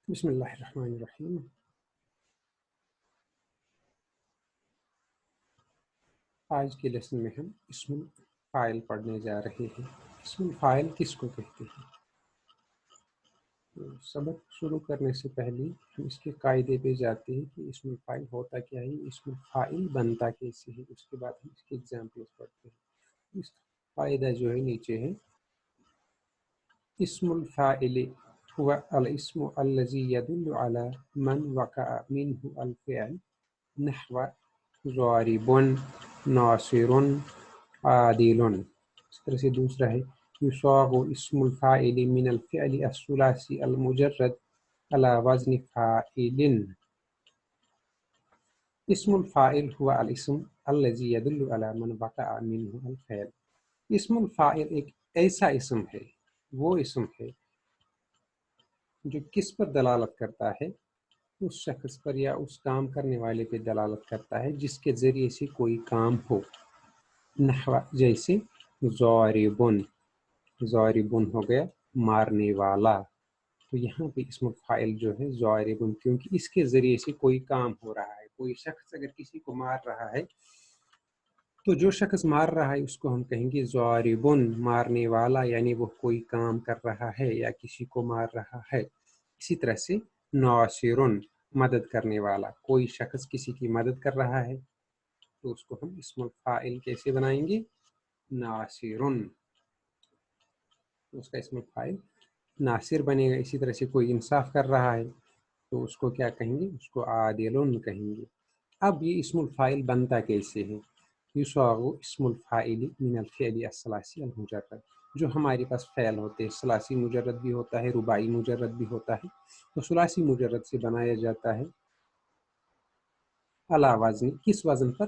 بسم اللہ الرحمن الرحیم۔ آج کے لیسن میں ہم اسم الفاعل پڑھنے جا رہے ہیں۔ اسم الفاعل کس کو کہتے ہیں؟ تو سبق شروع کرنے سے پہلے ہم اس کے قاعدے پہ جاتے ہیں کہ اسم الفاعل ہوتا کیا ہے، اسم الفاعل بنتا کیسے ہے، اس کے بعد ہم اس کے ایگزامپلز پڑھتے ہیں۔ اس قاعدہ جو ہے نیچے ہے، اسم الفاعل هو الاسم الذي يدل على من وقع منه الفعل نحو ضارب ناصر عادل۔ اس طرح سے دوسرا ہے یصاغ اسم الفاعل من الفعل الثلاثي المجرد على وزن فاعل۔ اسم الفاعل هو الاسم الذي يدل على من وقع منه الفعل۔ اسم الفاعل ایک ایسا اسم ہے، وہ اسم ہے جو کس پر دلالت کرتا ہے، اس شخص پر یا اس کام کرنے والے پہ دلالت کرتا ہے جس کے ذریعے سے کوئی کام ہو۔ نحو جیسے ضاربن، ضاربن ہو گیا مارنے والا، تو یہاں پہ اسم الفاعل جو ہے ضاربن، کیونکہ اس کے ذریعے سے کوئی کام ہو رہا ہے۔ کوئی شخص اگر کسی کو مار رہا ہے تو جو شخص مار رہا ہے اس کو ہم کہیں گے ضاربن، مارنے والا، یعنی وہ کوئی کام کر رہا ہے یا کسی کو مار رہا ہے۔ اسی طرح سے ناصرن، مدد کرنے والا، کوئی شخص کسی کی مدد کر رہا ہے تو اس کو ہم اسم الفاعل کیسے بنائیں گے؟ ناصرن، اس کا اسم الفاعل ناصر بنے گا۔ اسی طرح سے کوئی انصاف کر رہا ہے تو اس کو کیا کہیں گے؟ اس کو عادلن کہیں گے۔ اب یہ اسم الفاعل بنتا کیسے ہے؟ یصاغ اسم الفاعل من الفعل الثلاثی المجرد، جو ہمارے پاس فعل ہوتے ہیں، ثلاثی مجرد بھی ہوتا ہے، رباعی مجرد بھی ہوتا ہے، تو ثلاثی مجرد سے بنایا جاتا ہے علی وزن، کس وزن پر؟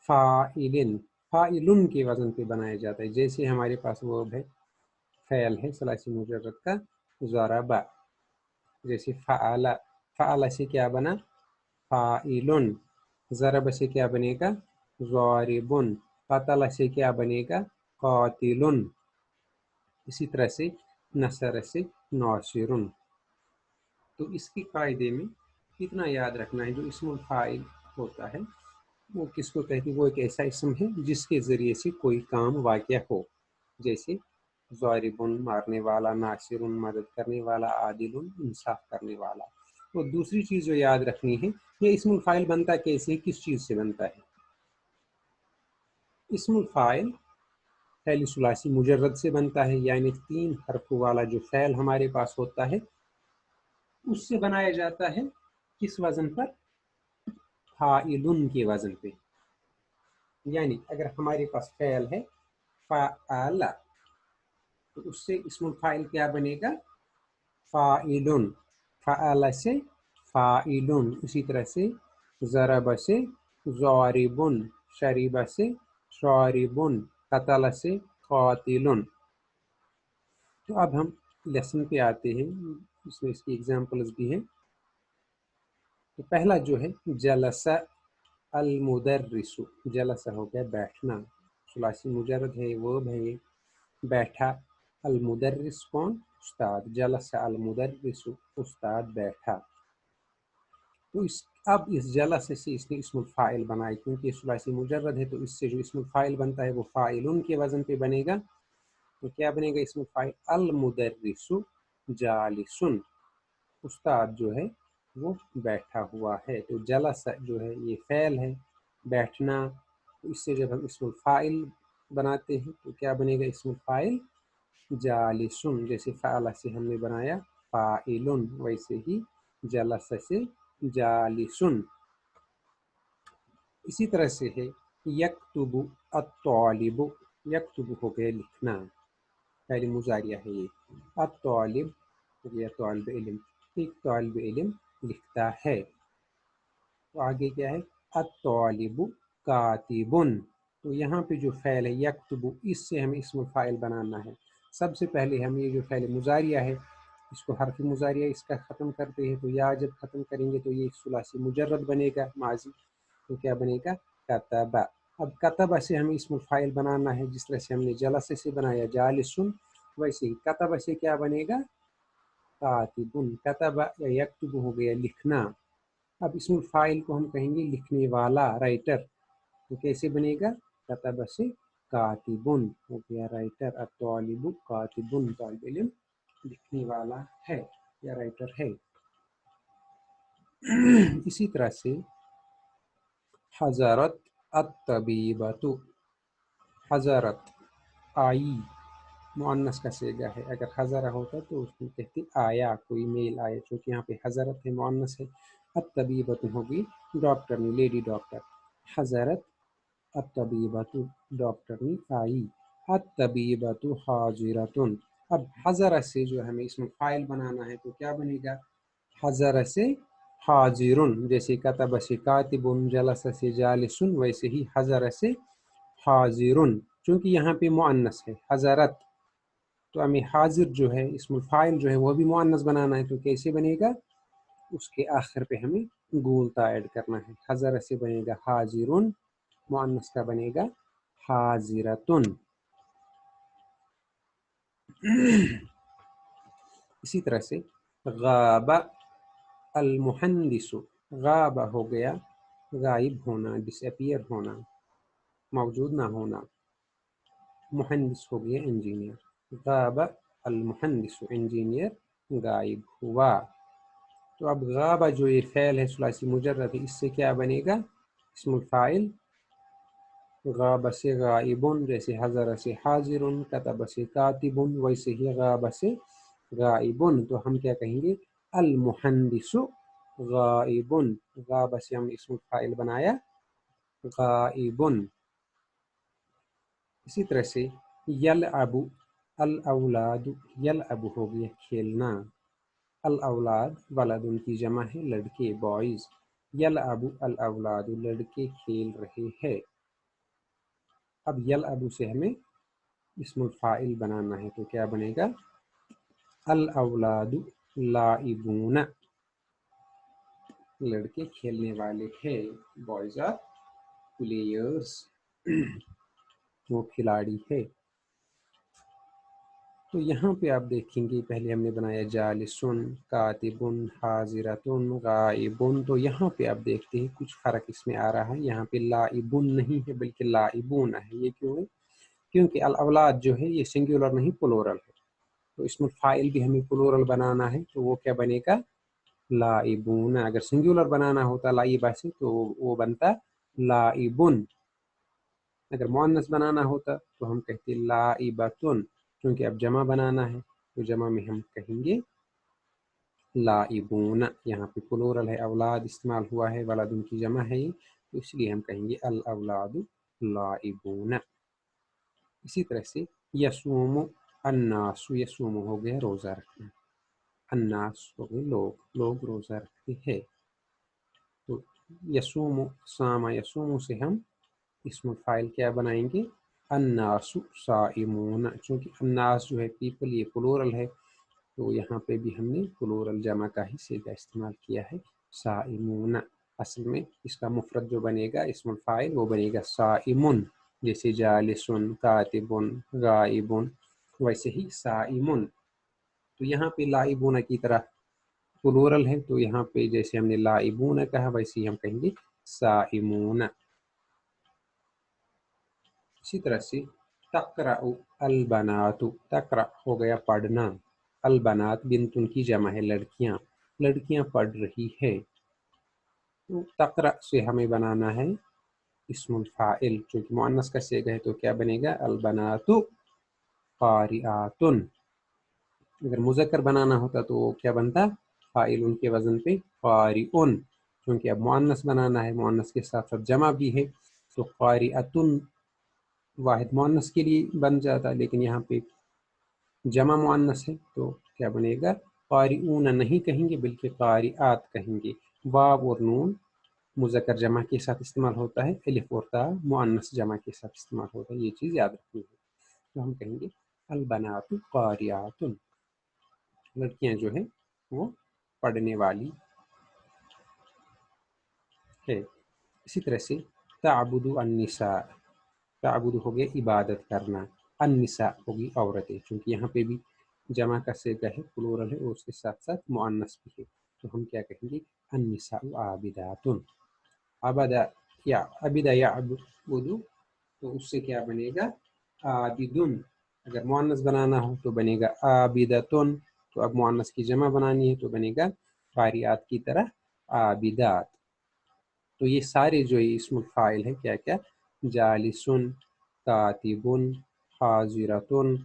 فاعلن، فاعلن کے وزن پہ بنایا جاتا ہے۔ جیسے ہمارے پاس ورب ہے، فعل ہے ثلاثی مجرد کا ضربا، جیسے فعل، فعل سے کیا بنا؟ فاعلن، ضرب سے کیا بنے گا؟ ضاربن، قتل سے کیا بنے گا؟ قاتلن، اسی طرح سے نصر سے ناصرن۔ تو اس کی قاعدے میں کتنا یاد رکھنا ہے، جو اسم الفاعل ہوتا ہے وہ کس کو کہتے ہیں؟ وہ ایک ایسا اسم ہے جس کے ذریعے سے کوئی کام واقع ہو، جیسے ضاربن مارنے والا، ناصرن مدد کرنے والا، عادل انصاف کرنے والا۔ اور دوسری چیز جو یاد رکھنی ہے، یہ اسم الفاعل بنتا کیسے، کس چیز سے بنتا ہے؟ اسم الفاعل فعل ثلاثی مجرد سے بنتا ہے، یعنی 3 حرف والا جو فعل ہمارے پاس ہوتا ہے اس سے بنایا جاتا ہے، کس وزن پر؟ فاعلن کے وزن پہ۔ یعنی اگر ہمارے پاس فعل ہے فعل، تو اس سے اسم الفاعل کیا بنے گا؟ فاعلن، فعل سے فاعلن، اسی طرح سے ضرب سے ضاربن، شرب سے شاربن، قتل سے قاتلن۔ تو اب ہم لیسن پہ آتے ہیں، اس میں اس کی ایگزامپلز بھی ہیں۔ تو پہلا جو ہے جلس المدرس، جلس ہو گیا بیٹھنا، ثلاثی مجرد ہے، ورب ہے یہ، بیٹھا۔ المدرس کون؟ استاد، جلس المدرس، استاد بیٹھا۔ تو اب اس جلس سے اس نے اسم الفاعل بنائی، کیونکہ ثلاثی مجرد ہے تو اس سے جو اسم الفاعل بنتا ہے وہ فاعلن کے وزن پہ بنے گا۔ تو کیا بنے گا اسم الفاعل؟ المدرس جالسن، استاد جو ہے وہ بیٹھا ہوا ہے۔ تو جلس جو ہے یہ فعل ہے، بیٹھنا، تو اس سے جب ہم اسم الفاعل بناتے ہیں تو کیا بنے گا اسم الفاعل؟ جالسن، جیسے فعل سے ہم نے بنایا فاعلن، ویسے ہی جلس سے جالسن۔ اسی طرح سے ہے یکتب الطالب، یکتب ہو گیا لکھنا، پہلی مضارعہ ہے یہ، الطالب ہو گیا طالب علم، ایک طالب علم لکھتا ہے۔ تو آگے کیا ہے؟ الطالب کاتبن، تو یہاں پہ جو فعل ہے یکتب، اس سے ہمیں اسم الفاعل بنانا ہے۔ سب سے پہلے ہم یہ جو فعل مضارعہ ہے اس کو حرف مضارعہ اس کا ختم کرتے ہیں، تو یا جب ختم کریں گے تو یہ ثلاثی مجرد بنے گا ماضی، تو کیا بنے گا؟ کتبہ۔ اب کتبہ سے ہمیں اسم الفاعل بنانا ہے، جس طرح سے ہم نے جلس سے بنایا جالسن، ویسے ہی کتبہ سے کیا بنے گا؟ कातिबुन, कतब या यक्तुब हो गया लिखना। अब इसमें फ़ाइल को हम कहेंगे लिखने वाला, राइटर। तो कैसे बनेगा? कतब से कातिबुन हो गया राइटर, अब तालिबु कातिबुन, तालिब इल्म लिखने वाला है या राइटर है। इसी तरह से हज़रत अत्तबीबतु, हज़रत आई मुअन्नस का सेगा है। अगर हज़रा होता तो उसको कहते आया, कोई मेल आया, क्योंकि यहाँ पे हज़रत है, मुअन्नस है। अत्तबीबतु होगी डॉक्टरनी, लेडी डॉक्टर। हज़रत अत्तबीबतु डॉक्टरनी आई, अत्तबीबतु हाजिरतुन। अब हज़रा से जो हमें इसमें फ़ाइल बनाना है तो क्या बनेगा? हज़रा से हाजिरुन, जैसे कतब से कातिबुन, जलस से जालिसुन, वैसे ही हज़रा से हाजिरुन, चूँकि यहाँ पे मुअन्नस है हज़रत, तो हमें हाजिर जो है इसमें फ़ाइल जो है वो भी मुअन्नस बनाना है। तो कैसे बनेगा? उसके आखिर पे हमें गोलता ऐड करना है। हज़रा से बनेगा हाजिरुन, मुअन्नस का बनेगा हाजिरतुन। इसी तरह से गाबा अल मुहंदिसु, गाबा हो गया गायब होना, डिसअपियर होना, मौजूद ना होना। मुहंदिस हो गया इंजीनियर। गाबा अल मुहंदिसु, इंजीनियर गायब हुआ। तो अब गाबा जो ये फ़ेल है सुलासी मुजर्रद है, इससे क्या बनेगा? इस्मुल फ़ाइल गाबा से गाइबुन, जैसे हज़रा से हाजिरुन, कतब से कातिबुन, वैसे ही गाबा से गाइबुन। तो हम क्या कहेंगे? अल मुहंदिसु गाइबुन, गाबा से हमने इस्मुल फ़ाइल बनाया गाइबुन। इसी तरह से यल अबू अल औलाद, यल अबू हो गया खेलना, अल औलाद वलदुन की जमा है लड़के, बॉयज़। यल अबू अल औलाद, लड़के खेल रहे हैं। अब यल अबू से हमें इस्मुल फ़ाइल बनाना है तो क्या बनेगा? अल औलादु लाइबून, लड़के खेलने वाले हैं, बॉयज़ आर प्लेयर्स, वो खिलाड़ी है। तो यहाँ पे आप देखेंगे पहले हमने बनाया जालिसुन, कातिबुन, हाजिरतुन, गाइबुन। तो यहाँ पे आप देखते हैं कुछ फ़र्क इसमें आ रहा है। यहाँ पे लाइबुन नहीं है बल्कि लाइबून है। ये क्यों है? क्योंकि अल औलाद जो है ये सिंगुलर नहीं प्लूरल है। तो इसमें फ़ाइल भी हमें प्लूरल बनाना है तो वो क्या बनेगा? लाइबून। अगर सिंगुलर बनाना होता लाइबा से तो वो बनता लाइबुन। अगर मुअन्नस बनाना होता तो हम कहते लाइबतुन। क्योंकि अब जमा बनाना है तो जमा में हम कहेंगे लाइबून। यहाँ पे प्लूरल है, औलाद इस्तेमाल हुआ है, वलद उनकी जमा है ये, तो इसलिए हम कहेंगे अल औलादु लाइबून। इसी तरह से यसूमु अन्नासु, यसूमु हो गया रोज़ा रखना, अन्नास हो गए लोग, लोग रोज़ा रखते हैं। तो यसूमु सामा यसूमु से हम इसमें फ़ाइल क्या बनाएंगे? अन्नासु साइमून। चूँकि अन्नास जो है पीपल, ये प्लूरल है तो यहाँ पे भी हमने प्लूरल जमा का ही सीधा इस्तेमाल किया है, साइमून। असल में इसका मुफरद जो बनेगा इस्मुल फ़ाइल वो बनेगा साइमुन, जैसे जालिसुन, कातिबुन, गाइबुन, वैसे ही साइमुन। तो यहाँ पे लाइबून की तरह प्लूरल है तो यहाँ पे जैसे हमने लाइबून कहा वैसे ही हम कहेंगे साइमून। इसी तरह से तक़राउ अलबनातु, तक़रा हो गया पढ़ना, अलबनात बिन्तुन की जमा है लड़कियाँ, लड़कियाँ पढ़ रही है। तो तक़रा से हमें बनाना है इस्मुल फ़ाइल, चूँकि मुअन्नस का सेगा है तो क्या बनेगा? अलबनातु क़ारिआतुन। अगर मुज़क्कर बनाना होता तो क्या बनता? फ़ाइल उनके वज़न पे क़ारिउन। क्योंकि अब मुअन्नस बनाना है, मुअन्नस के साथ साथ जमा भी है तो क़ारिअतुन वाहिद मुअन्नस के लिए बन जाता, लेकिन यहाँ पे जमा मुअन्नस है तो क्या बनेगा? क़ारिऊन नहीं कहेंगे बल्कि क़ारिआत कहेंगे। वाव और नून मुज़क्कर जमा के साथ इस्तेमाल होता है, अलिफ और ता मुअन्नस जमा के साथ इस्तेमाल होता है, ये चीज़ याद रखनी है। तो हम कहेंगे अलबनातु क़ारिआतुन, लड़कियाँ जो है वो पढ़ने वाली है। इसी तरह से ताबुदु अन्निसा, ताबुदु हो गया इबादत करना, अन्निसा होगी औरतें, क्योंकि यहाँ पे भी जमा का सेगा है, प्लूरल है और उसके साथ साथ मुअन्नस भी है, तो हम क्या कहेंगे अन्निसाउ आबिदातुन। अबिदा या अबुदु, तो उससे क्या बनेगा आबिदुन। अगर मुअन्नस बनाना हो तो बनेगा आबिदतुन, तो अब मुअन्नस की जमा बनानी है तो बनेगा कारियात की तरह आबिदात। तो ये सारे जो ये इस्मुल फाइल है क्या क्या, जालिसुन, कातिबुन, हाजिरतुन,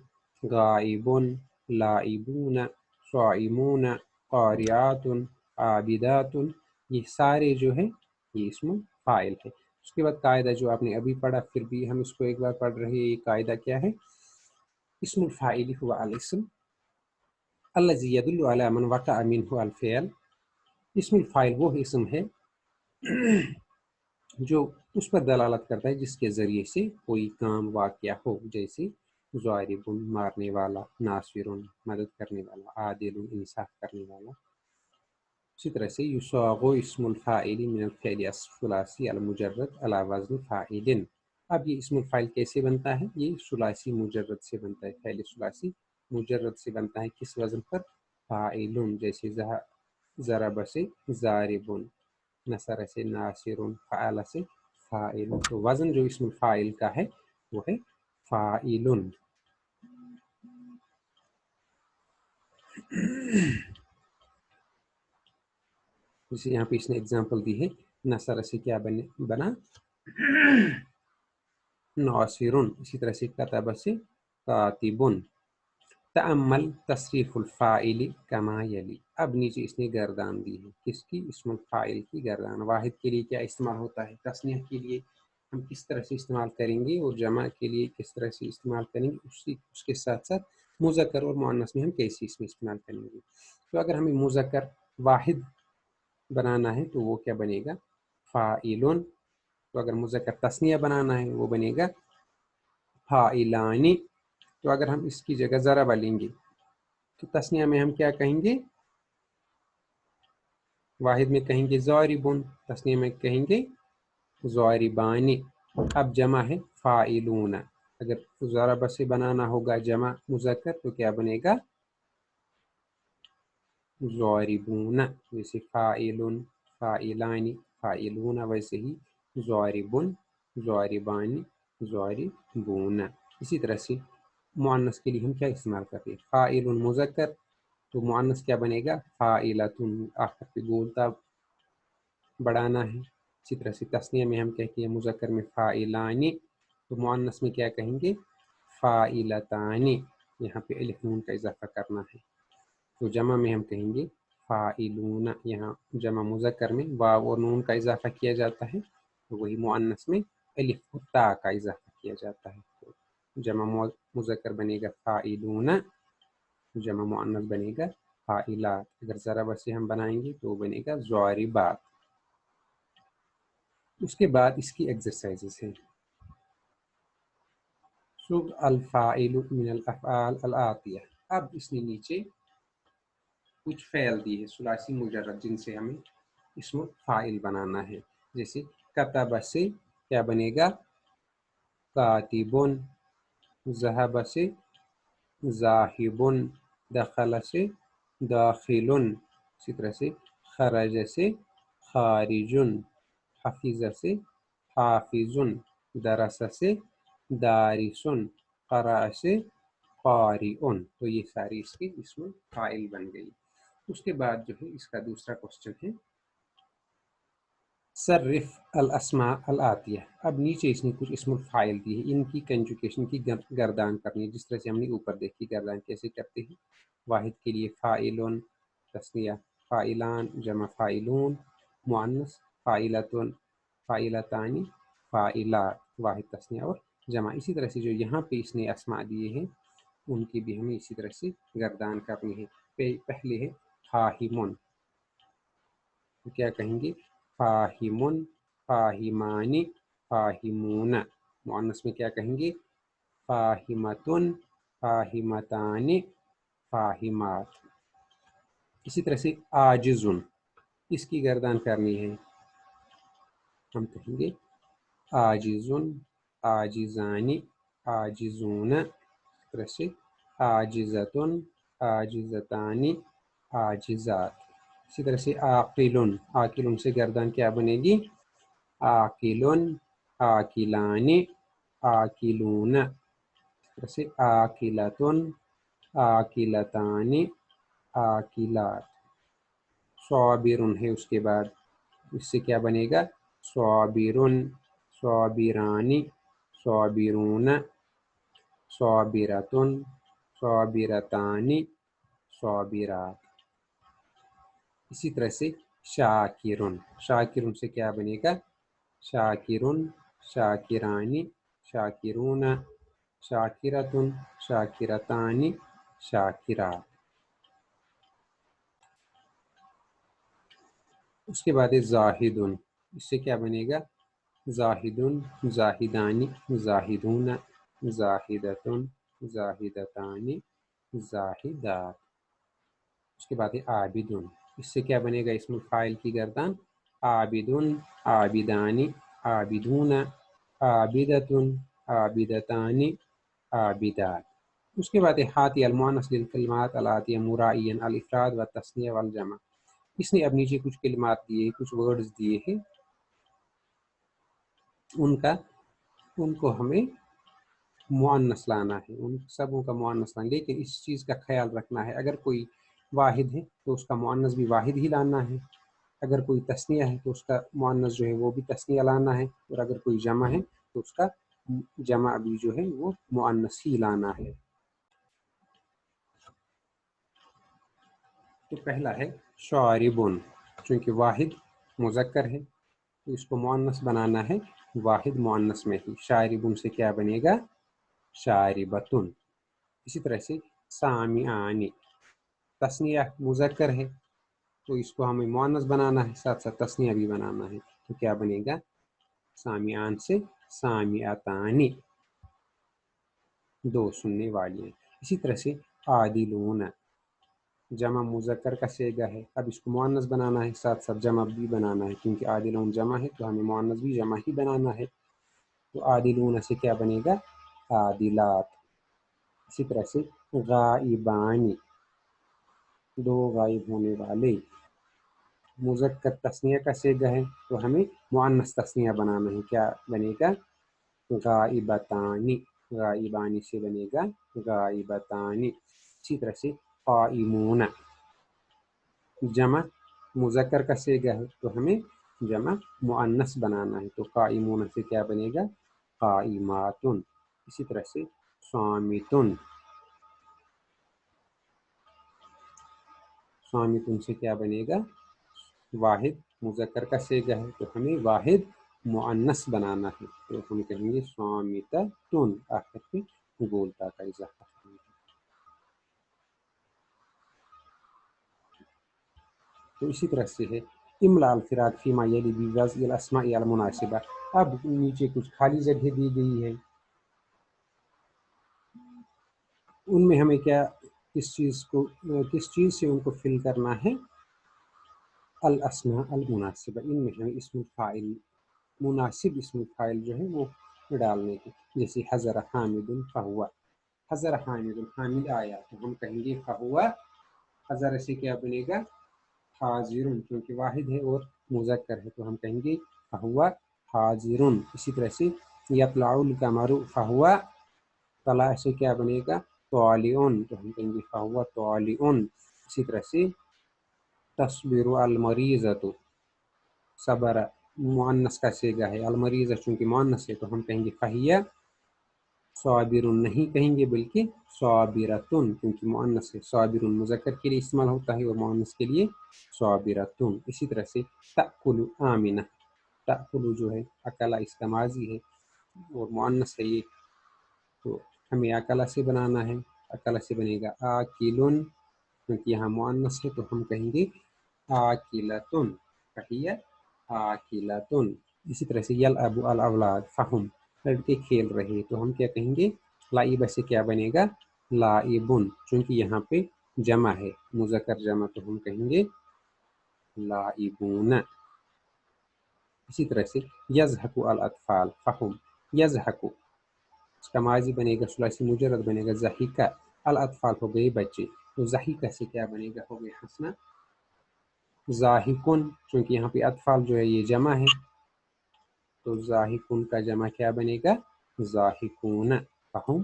गाइबुन, लाइबून, स्वाइमून, कारियातुन, आबिदातुन, ये सारे जो है ये इस्मुल फाइल है। उसके बाद कायदा जो आपने अभी पढ़ा, फिर भी हम इसको एक बार पढ़ रहे हैं। ये कायदा क्या है, इस्मुल फाइल हुआ अल इस्म अल्लज़ी यदुल्लु अला मन वक़अ मिन्हु अल फ़िअल। इस्मुल फाइल वो इस्म है जो उस पर दलालत करता है जिसके ज़रिए से कोई काम वाक़या हो, जैसे ज़ारिबुन मारने वाला, नासिरुन मदद करने वाला, आदिलुन इंसाफ करने वाला। इसी तरह से युसागु इस्मुल फ़ाइल मिनल फ़िअल अस्सुलासी अल मुजर्रद अला वज़न फ़ाइलिन। अब ये इस्मुल फ़ाइल कैसे बनता है, ये सुलासी मुजर्रद से बनता है, फ़िअल सुलासी मुजर्रद से बनता है। किस वज़न पर, फ़ाइलुन, जैसे ज़रब से ज़ारिबुन, नसर से नासिरुन, फ़अल से फ़ाइलुन। तो वज़न जो इस्मुल फ़ाइल का है वो है फ़ाइलुन। जैसे यहाँ पे इसने एग्जांपल दी है, नसर से क्या बना नासिरुन। इसी तरह से कतब से कातिबुन। तअम्मल तसरीफुल फ़ाइल कमा यली। अब नीचे इसने गर्दान दी है, किसकी, इस्मुल फ़ाइल की गर्दान। वाहिद के लिए क्या इस्तेमाल होता है, तस्निया के लिए हम किस तरह से इस्तेमाल करेंगे और जमा के लिए किस तरह से इस्तेमाल करेंगे, उसके साथ साथ मुज़क्कर और मुअन्नस में हम कैसे इसमें इस्तेमाल करेंगे। तो अगर हमें मुज़क्कर वाहिद बनाना है तो वो क्या बनेगा फ़ाइलुन। तो अगर मुज़क्कर तस्निया बनाना है वो बनेगा फ़ाइलानी। तो अगर हम इसकी जगह ज़रबा लेंगे तो तस्निया में हम क्या कहेंगे, वाहिद में कहेंगे ज़ारिबुन, तस्निया में कहेंगे ज़ारिबानी। अब जमा है फ़ाइलून। अगर ज़रबा से बनाना होगा जमा मुज़क्कर तो क्या बनेगा ज़ारिबून। जैसे फ़ाइलुन, फ़ाइलानी, फ़ाइलून, वैसे ही ज़ारिबुन, ज़ारिबानी, ज़ारिबून। इसी तरह से मुअन्नस के लिए हम क्या इस्तेमाल करते हैं, फ़ाइलुन मुज़क्कर, तो मुअन्नस क्या बनेगा फ़ाइलतुन, आखिर पे गोलता बढ़ाना है। इसी तरह से तस्निया में हम कहते हैं मुज़क्कर में फ़ाइलानी, तो मुअन्नस में क्या कहेंगे फ़ाइलतानी, यहाँ पे अलिफ नून का इजाफा करना है। तो जमा में हम कहेंगे फ़ाइलून, यहाँ जमा मुज़क्कर में वाव और नून का इजाफा किया जाता है, तो वही मुअन्नस में अलिफ और ता का इजाफा किया जाता है। तो जमा मुज़क्कर बनेगा फ़ाइलून, जमा मुअन्नस बनेगा फ़ाइलात। अगर ज़रबा से हम बनाएंगे तो बनेगा ज़ारिबात। उसके बाद इसकी एक्सरसाइजेस हैं। शुग अल-फ़ाइलु मिनल अफ़आल अल-आतिया। अब इसने नीचे कुछ फ़ेल दी है सुलासी मुजर्रद जिनसे हमें इसमें फ़ाइल बनाना है। जैसे कतब से क्या बनेगा कातिबुन, ज़हब से ज़ाहिबुन, दखल से दाखिलुन, इसी तरह से खरज से खारिजुन, हफिज़ से हाफिजुन, दरस से दारिसुन, क़रा से क़ारिउन। तो ये सारी इसकी इसमें फ़ाइल बन गई। उसके बाद जो है इसका दूसरा क्वेश्चन है सर्रिफ अल अस्मा अल आतिया। अब नीचे इसने कुछ इस्मुल फ़ाइल दी है, इनकी कंजुकेशन की गर्दान करनी है, जिस तरह से हमने ऊपर देखी गर्दान कैसे करते हैं। वाहिद के लिए फ़ाइलुन, तस्निया फ़ाइलान, जमा फ़ाइलून, मुअन्नस फ़ाइलतुन, फ़ाइलतानी, फ़ाइलात, वाहिद तस्निया और जमा। इसी तरह से जो यहाँ पे इसने अस्मा दिए हैं उनकी भी हमें इसी तरह से गर्दान करनी है। पहले है फ़ाहिमुन, तो क्या कहेंगे फ़ाहिमुन, फ़ाहिमानी, फ़ाहिमून। मुअन्नस में क्या कहेंगे फ़ाहिमतुन, फ़ाहिमतानी, फ़ाहिमात। इसी तरह से आजिज़ुन, इसकी गर्दान करनी है, हम कहेंगे आजिज़ुन, आजिज़ानी, आजिज़ून। इस तरह से आजिज़तुन, आजिज़तानी आजिज़ात। इसी तरह से आकिलुन, आकिलुन से गर्दन क्या बनेगी? आकिलुन आकिलानी आकिलून। इस तरह से आकिलतुन आकिलतानी आकिलात। सॉबिरुन है उसके बाद, इससे क्या बनेगा? सॉबिरुन सॉबिरानी सॉबिरून सॉबिरतुन सॉबिरतानी सॉबिरात। इसी तरह से शाकिरुन, शाकिरुन से क्या बनेगा? शाकिरुन शाकिरानी शाकिरून शाकिरतुन शाकिरतानी शाकिरात। उसके बाद है जाहिदुन, इससे क्या बनेगा? जाहिदुन जाहिदानी जाहिदून जाहिदतुन जाहिदतानी जाहिदात। उसके बाद है आबिदुन, इससे क्या बनेगा? इसमें फ़ाइल की गर्दन आबिदुन आबिदानी आबिदून आबिदतुन आबिदतानी आबिदात। उसके बाद है हाती अलमुअन्नस लिल कलिमात अलाती मुराइयन अल इफ़राद व तस्निया वल जमा। इसने अब नीचे कुछ कलिमात दिए, कुछ वर्ड्स दिए हैं, उनको हमें मुअन्नस लाना है, उन सबों का मुअन्नस लाना। लेकिन इस चीज़ का ख्याल रखना है, अगर कोई वाहिद है तो उसका मुअन्नस भी वाहिद ही लाना है, अगर कोई तस्निया है तो उसका मुअन्नस जो है वो भी तस्निया लाना है, और अगर कोई जमा है तो उसका जमा भी जो है वो मुअन्नस ही लाना है। तो पहला है शारिबुन, चूँकि वाहिद मुज़क्कर है तो इसको मुअन्नस बनाना है वाहिद मुअन्नस में ही। शारिबुन से क्या बनेगा? शारिबतुन। इसी तरह से सामिआनी, तस्निया मुज़क्कर है तो इसको हमें मुअन्नस बनाना है, साथ साथ तस्निया भी बनाना है, तो क्या बनेगा? सामिआन से सामिआतानी, दो सुनने वाली। इसी तरह से आदिलून, जमा मुज़क्कर का सेगा है, अब इसको मुअन्नस बनाना है, साथ साथ जमा भी बनाना है, क्योंकि आदिलून जमा है तो हमें मुअन्नस भी जमा ही बनाना है। तो आदिलून से क्या बनेगा? आदिलात। इसी तरह से गाइबानी, दो गायब होने वाले, मुज़क्कर तस्निया का सेगा है तो हमें मुअन्नस तस्निया बनाना है, क्या बनेगा? गाइबतानी, गाइबानी से बनेगा गाइबतानी। इसी तरह से काइमून, जमा मुज़क्कर का सेगा है तो हमें जमा मुअन्नस बनाना है, तो काइमून से क्या बनेगा? काइमातुन। इसी तरह से सामितुन, सामितुन से क्या बनेगा? वाहिद मुज़क्कर का सेगा है तो हमें वाहिद मुअन्नस बनाना है, तो हम कहेंगे सामितुन, आखिर पे बोलता का इजाफा करेंगे। तो इसी तरह से है इमला अल फिराक फीमा यली बिवज़ अल अस्माई अल मुनासिबा। अब नीचे कुछ खाली जगह दी गई है, उनमें हमें क्या, किस चीज़ से उनको फिल करना है? अल अस्मा अल मुनासिबा, इनमें हमें इसमें फ़ाइल, मुनासिब इसमें फ़ाइल जो है वो डालने की। जैसे हज़र हामिदुन फ़हुआ, हज़र हामिदुन, हामिद आया तो हम कहेंगे फ़हुआ। हज़र से क्या बनेगा? हाजिरुन, क्योंकि वाहिद है और मुज़क्कर है तो हम कहेंगे फ़हुआ हाजिरुन। इसी तरह से यतलाउल कमरु फ़हुआ, तला से क्या बनेगा? तालिउन, तो हम कहेंगे फ़हुआ तालिउन। इसी तरह से तस्बिरु अल मरीज़तु, सबर मुअन्नस का सेगा है, अल मरीज़ चूँकि मुअन्नस है तो हम कहेंगे फ़हिया साबिरुन, नहीं कहेंगे बल्कि साबिरतुन, क्योंकि मुअन्नस है। साबिरुन मुज़क्कर के लिए इस्तेमाल होता है और मुअन्नस के लिए साबिरतुन। इसी तरह से तअकुलु आमिना, तअकुलु जो है अकला इसका माजी है और मुअन्नस है ये, तो हमें अकला से बनाना है, अकला से बनेगा आकिलुन, क्योंकि यहाँ मुअन्नस है तो हम कहेंगे आकिलतुन, कहिए आकिलतुन। इसी तरह से यल अबु अल अवलाद फ़हुम, लड़के खेल रहे तो हम क्या कहेंगे? लाइबा से क्या बनेगा? लाइबुन, चूँकि यहाँ पे जमा है, मुज़क्कर जमा, तो हम कहेंगे लाइबून। इसी तरह से यज़हकु अल अतफ़ाल फ़हुम, यज़हकु इसका माजी बनेगा सुलासी मुजर्रद बनेगा ज़हीका, अल अतफ़ाल हो गए बच्चे, تو ضحیکہ سے کیا بنے گا، ہو گیا ہنسنا. ضاحکن چونکہ یہاں پہ اطفال جو ہے یہ جمع ہے تو ضاحکن کا جمع کیا بنے گا، ضاحکون. فہم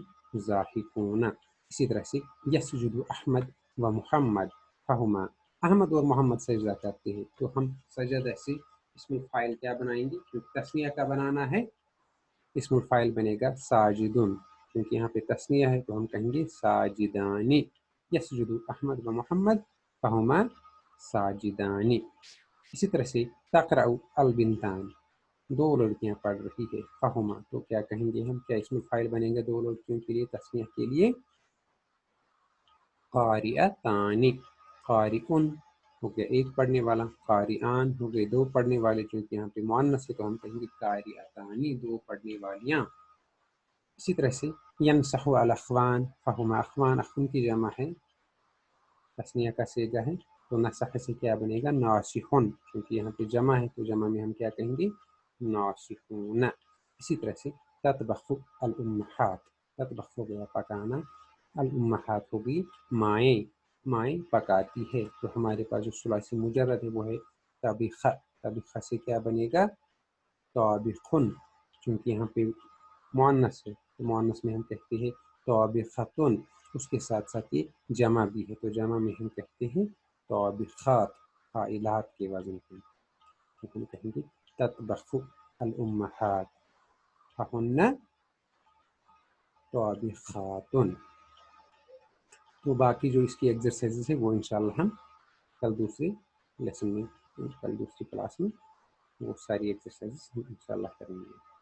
ضاحکون. اسی طرح سے یسجد احمد و محمد فہما، احمد اور محمد سجدہ کرتے ہیں تو ہم سجدہ سے اسم الفاعل کیا بنائیں گے، کیونکہ تثنیہ کا بنانا ہے. اسم الفاعل بنے گا ساجدون، کیونکہ یہاں پہ تثنیہ ہے تو ہم کہیں گے ساجدانی. یسجد احمد و محمد فہما ساجدانی. اسی طرح سے تقرأ البنتان، دو لڑکیاں پڑھ رہی ہے، فہما تو کیا کہیں گے ہم، کیا اسم الفاعل بنے گا دو لڑکیوں کے لیے تثنیہ کے لیے، قارئتان. قارئن ہو گیا ایک پڑھنے والا، قارئان ہو گئے دو پڑھنے والے، چونکہ یہاں پہ مؤنث ہے تو ہم کہیں گے قارئتان، دو پڑھنے والیاں. اسی طرح سے ینصح الاخوان فہما اخوان، اخوان کی جمع ہے، تثنیہ کا صیغہ ہے تو نصح سے کیا بنے گا، ناصحون، کیونکہ یہاں پہ جمع ہے تو جمع میں ہم کیا کہیں گے، ناصحون. اسی طرح سے تطبخ الامہات، تطبخ ہو گیا پکانا، الامہات ہوگی مائیں، مائیں پکاتی ہے تو ہمارے پاس جو ثلاثی مجرد ہے وہ ہے طبخ. طبخ سے کیا بنے گا، طابخن، چونکہ یہاں پہ مؤنث ہے تو مؤنث میں ہم کہتے ہیں طابختن، اس کے ساتھ ساتھ یہ جمع بھی ہے تو جمع میں ہم کہتے ہیں طابخات، فاعلات کے وزن پہ تو ہم کہیں گے تطبخ الامہات فہن طابخاتن. تو باقی جو اس کی ایکسرسائزز ہے وہ انشاءاللہ ہم کل دوسرے لیسن میں، کل دوسری کلاس میں وہ ساری ایکسرسائزز ہم انشاءاللہ کریں گے.